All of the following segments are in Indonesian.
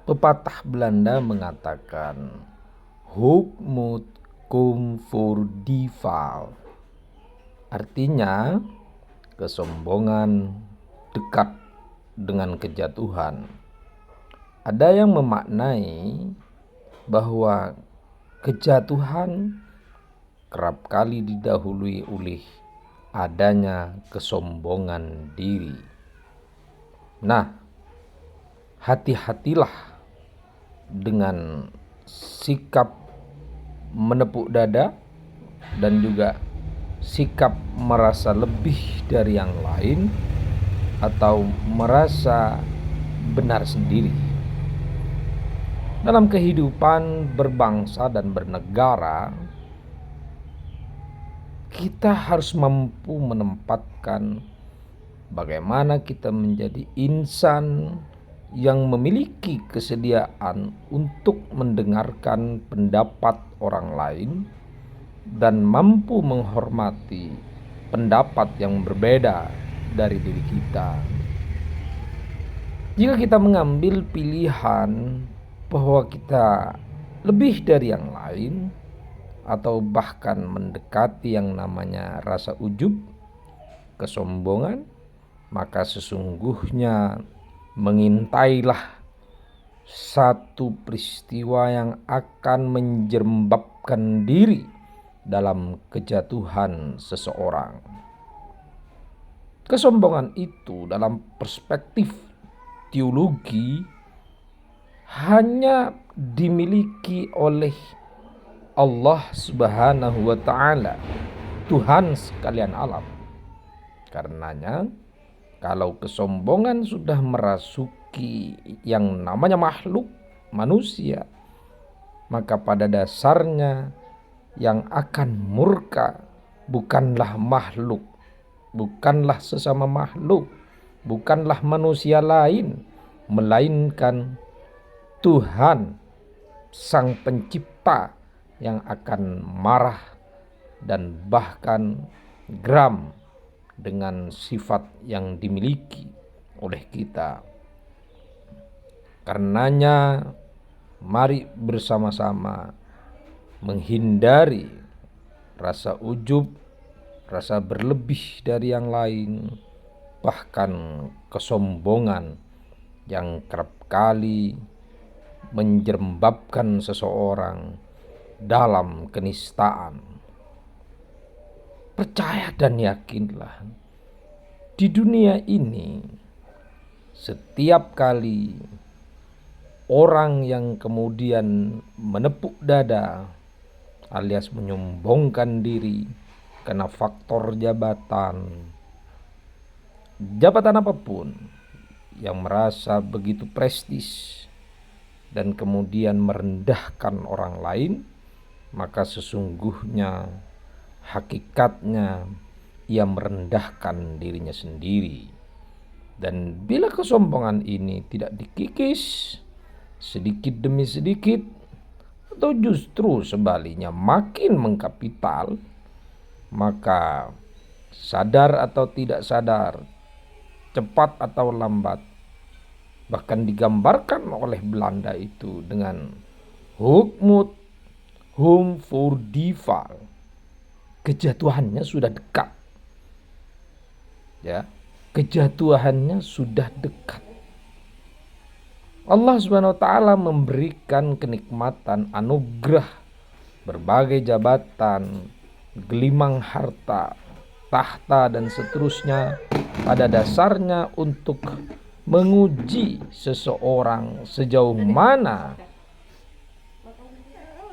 Pepatah Belanda mengatakan, "Hoogmoed komt voor die val." Artinya, kesombongan dekat dengan kejatuhan. Ada yang memaknai bahwa kejatuhan kerap kali didahului oleh adanya kesombongan diri. Nah, hati-hatilah dengan sikap menepuk dada dan juga sikap merasa lebih dari yang lain atau merasa benar sendiri. Dalam kehidupan berbangsa dan bernegara, kita harus mampu menempatkan bagaimana kita menjadi insan yang memiliki kesediaan untuk mendengarkan pendapat orang lain dan mampu menghormati pendapat yang berbeda dari diri kita. Jika kita mengambil pilihan bahwa kita lebih dari yang lain atau bahkan mendekati yang namanya rasa ujub, kesombongan, maka sesungguhnya mengintailah satu peristiwa yang akan menjerembabkan diri dalam kejatuhan seseorang. Kesombongan itu dalam perspektif teologi hanya dimiliki oleh Allah Subhanahu wa ta'ala, Tuhan sekalian alam. Karenanya, kalau kesombongan sudah merasuki yang namanya makhluk manusia, maka pada dasarnya yang akan murka bukanlah makhluk, bukanlah sesama makhluk, bukanlah manusia lain, melainkan Tuhan Sang Pencipta yang akan marah dan bahkan geram dengan sifat yang dimiliki oleh kita. Karenanya, mari bersama-sama menghindari rasa ujub, rasa berlebih dari yang lain, bahkan kesombongan yang kerap kali menjerembabkan seseorang dalam kenistaan. Percaya dan yakinlah, di dunia ini setiap kali orang yang kemudian menepuk dada alias menyombongkan diri karena faktor jabatan apapun yang merasa begitu prestis dan kemudian merendahkan orang lain, maka sesungguhnya hakikatnya ia merendahkan dirinya sendiri. Dan bila kesombongan ini tidak dikikis sedikit demi sedikit, atau justru sebaliknya makin mengkapital, maka sadar atau tidak sadar, cepat atau lambat, bahkan digambarkan oleh Belanda itu dengan Hoogmoed komt voor die val. Kejatuhannya sudah dekat. Ya, kejatuhannya sudah dekat. Allah Subhanahu wa ta'ala memberikan kenikmatan, anugerah, berbagai jabatan, gelimang harta, tahta dan seterusnya pada dasarnya untuk menguji seseorang sejauh mana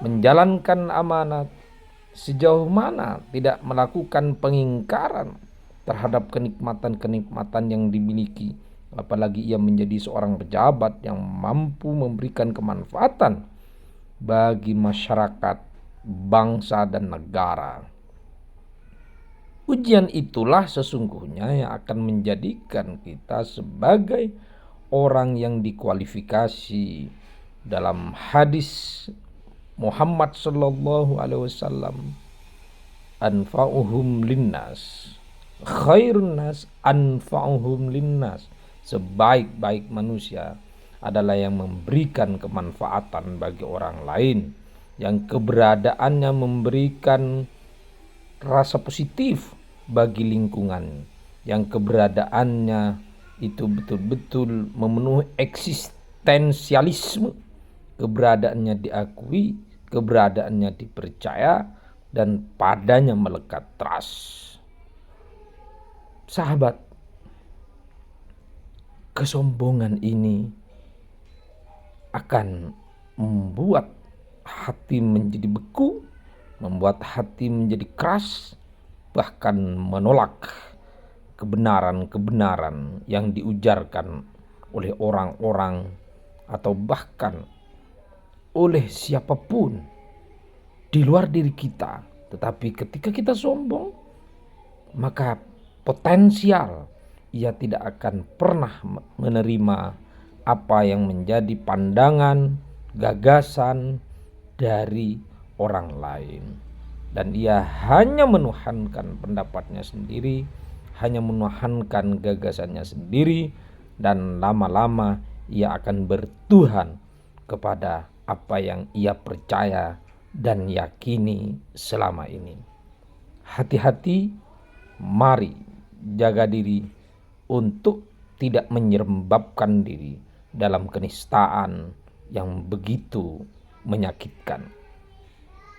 menjalankan amanat, sejauh mana tidak melakukan pengingkaran terhadap kenikmatan-kenikmatan yang dimiliki, apalagi ia menjadi seorang pejabat yang mampu memberikan kemanfaatan bagi masyarakat, bangsa dan negara. Ujian itulah sesungguhnya yang akan menjadikan kita sebagai orang yang dikualifikasi dalam hadis Muhammad sallallahu alaihi wasallam, anfa'uhum linnas, khairun nas anfa'uhum linnas. Sebaik-baik manusia adalah yang memberikan kemanfaatan bagi orang lain, yang keberadaannya memberikan rasa positif bagi lingkungan, yang keberadaannya itu betul-betul memenuhi eksistensialisme, keberadaannya diakui, keberadaannya dipercaya, dan padanya melekat trust. Sahabat, kesombongan ini akan membuat hati menjadi beku, membuat hati menjadi keras, bahkan menolak kebenaran-kebenaran yang diujarkan oleh orang-orang atau bahkan oleh siapapun di luar diri kita. Tetapi ketika kita sombong, maka potensial ia tidak akan pernah menerima apa yang menjadi pandangan, gagasan dari orang lain. Dan ia hanya menuhankan pendapatnya sendiri, hanya menuhankan gagasannya sendiri, dan lama-lama ia akan bertuhan kepada apa yang ia percaya dan yakini selama ini. Hati-hati, mari jaga diri untuk tidak menyerembabkan diri dalam kenistaan yang begitu menyakitkan.